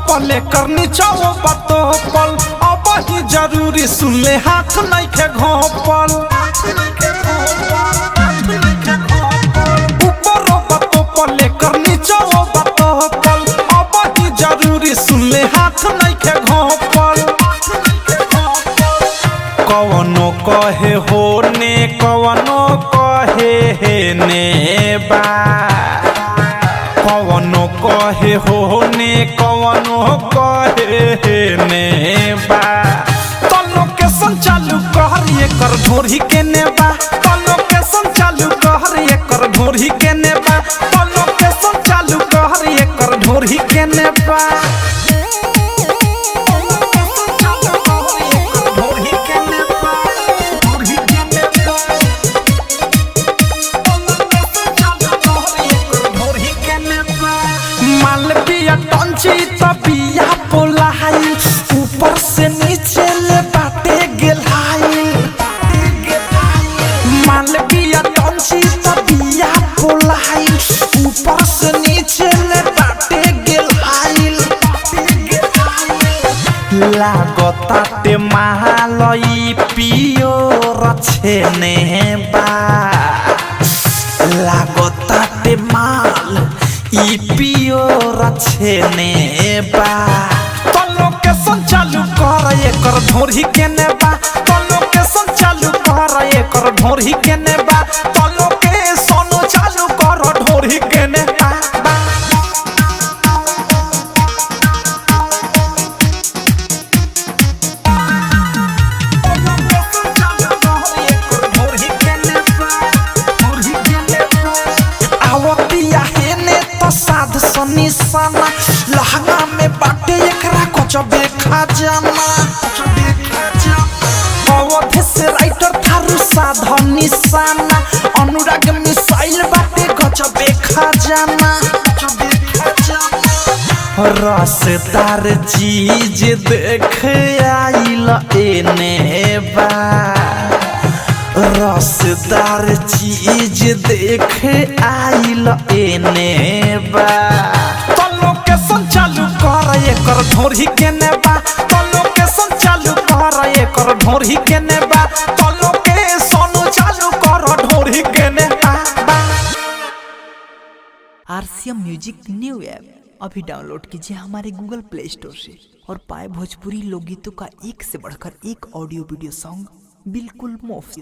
पले करनी चाहो बातो पल अब ही जरूरी सुन ले हाथ नहीं के घोपल ऊपर बातो पले करनी चाहो बातो पल अब ही जरूरी सुन ले हाथ नहीं के घोपल कवनो कहे होने कवनो कहे हे ने बा कवनो कहे होने कवनो कहे ने बा तो लोकेशन चालू कर ये कर ढोरी के नेबा तो लोकेशन चालू कर ये कर ढोरी के नेबा तो लोकेशन चालू कर ये कर ढोरी के नेबा मालविया टंची तबिया पोलाई ऊपर से नीचे ले बाटे गेलाई मालविया टंची तबिया पोलाई ऊपर से नीचे ले बाटे गेलाई लागताटे महालई पियो रछेने बा लागताटे माल ई पियो रछेने बा तो लोकेशन चालू कर ये कर ढोरी के नेबा तो लोकेशन चालू कर ये कर ढोरी के नेबा तो लोकेशन चालू कर ढोरी के नेबा साध निशाना लहंगा में बाटे एकरा कचबे खजाना अवधि से राइटर थारू साध निशाना अनुराग मिसाइल बाटे कचबे खजाना रसदार चीज देख आइल एने बा रसदार चीज देख आइल एने बा तो लोकेशन चालू कर ये कर ढोरी के नेबा तो लोकेशन चालू कर ये कर ढोरी के नेबा तो लोकेशन चालू कर ढोरी के नेबा। आरसीएम म्यूजिक न्यू ऐप अभी डाउनलोड कीजिए हमारे गूगल प्ले स्टोर से और पाए भोजपुरी लोकगीतों का एक से बढ़कर एक ऑडियो वीडियो सॉन्ग बिल्कुल मुफ्त।